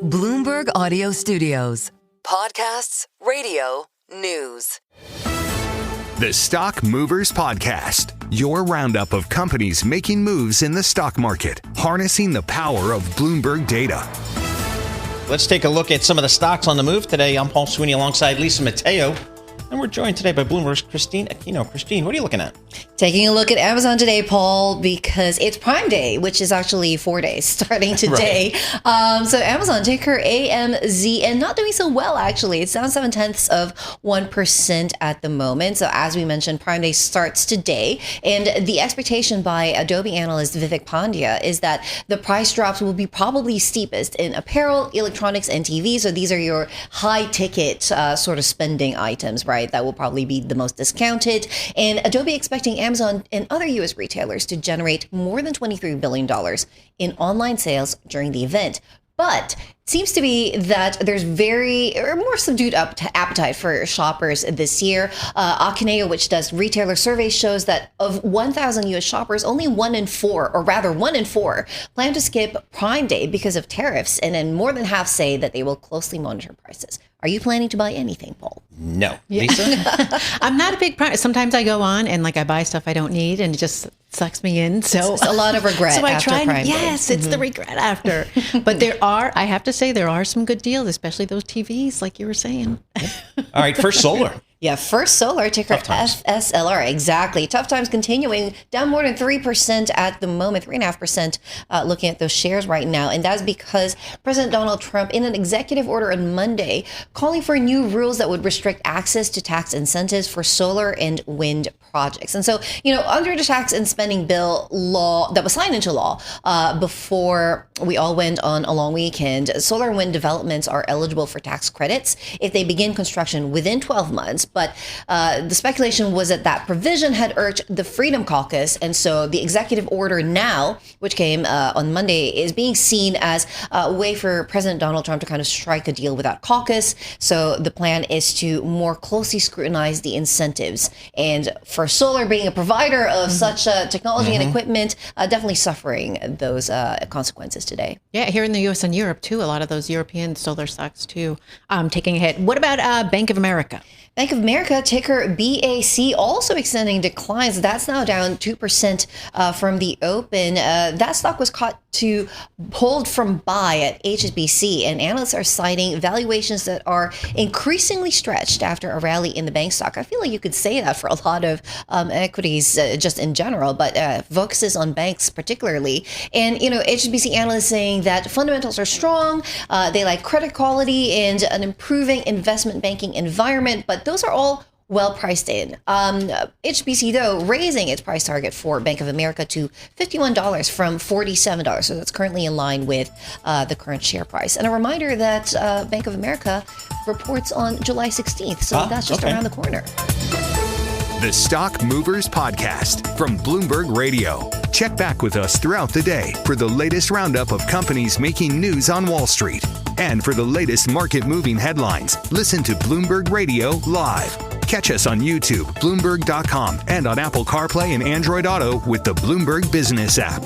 Bloomberg Audio Studios. Podcasts, radio, news. The Stock Movers Podcast, your roundup of companies making moves in the stock market, harnessing the power of Bloomberg data. Let's take a look at some of the stocks on the move today. I'm Paul Sweeney alongside Lisa Mateo, and we're joined today by Bloomberg's Christine Aquino. Christine, what are you looking at? Taking a look at Amazon today, Paul, because it's Prime Day, which is actually 4 days starting today. Right. So Amazon, ticker AMZ, and not doing so well, actually. It's down 0.7% at the moment. So as we mentioned, Prime Day starts today. And the expectation by Adobe analyst Vivek Pandya is that the price drops will be probably steepest in apparel, electronics, and TV. So these are your high ticket sort of spending items, right? That will probably be the most discounted. And Adobe expecting Amazon and other U.S. retailers to generate more than $23 billion in online sales during the event. But it seems to be that there's more subdued appetite for shoppers this year. Akineo, which does retailer surveys, shows that of 1,000 U.S. shoppers, only 1 in 4 plan to skip Prime Day because of tariffs. And then more than half say that they will closely monitor prices. Are you planning to buy anything, Paul? No. Lisa? I'm not a big Prime. Sometimes I go on and I buy stuff I don't need and it just sucks me in. So it's a lot of regret after Prime Day. Yes, it's the regret after. But I have to say, there are some good deals, especially those TVs, like you were saying. All right, First Solar. Yeah, First Solar, ticker FSLR. Exactly. Tough times continuing, down more than 3% at the moment, 3.5% looking at those shares right now. And that's because President Donald Trump, in an executive order on Monday, calling for new rules that would restrict access to tax incentives for solar and wind projects. And so, under the tax and spending bill law that was signed into law before we all went on a long weekend, solar and wind developments are eligible for tax credits if they begin construction within 12 months. But the speculation was that provision had urged the Freedom Caucus. And so the executive order now, which came on Monday, is being seen as a way for President Donald Trump to kind of strike a deal with that caucus. So the plan is to more closely scrutinize the incentives. And for solar being a provider of such technology and equipment, definitely suffering those consequences today. Yeah, here in the U.S. and Europe, too, a lot of those European solar stocks, too, taking a hit. What about Bank of America? Bank of America, ticker BAC, also extending declines. That's now down 2% from the open. That stock was caught to hold from buy at HSBC, and analysts are citing valuations that are increasingly stretched after a rally in the bank stock. I feel like you could say that for a lot of equities just in general, but focuses on banks particularly. And, HSBC analysts saying that fundamentals are strong. They like credit quality and an improving investment banking environment, but those are all well priced in. HSBC, though, raising its price target for Bank of America to $51 from $47. So that's currently in line with the current share price. And a reminder that Bank of America reports on July 16th. So that's just around the corner. The Stock Movers Podcast from Bloomberg Radio. Check back with us throughout the day for the latest roundup of companies making news on Wall Street. And for the latest market-moving headlines, listen to Bloomberg Radio live. Catch us on YouTube, Bloomberg.com, and on Apple CarPlay and Android Auto with the Bloomberg Business app.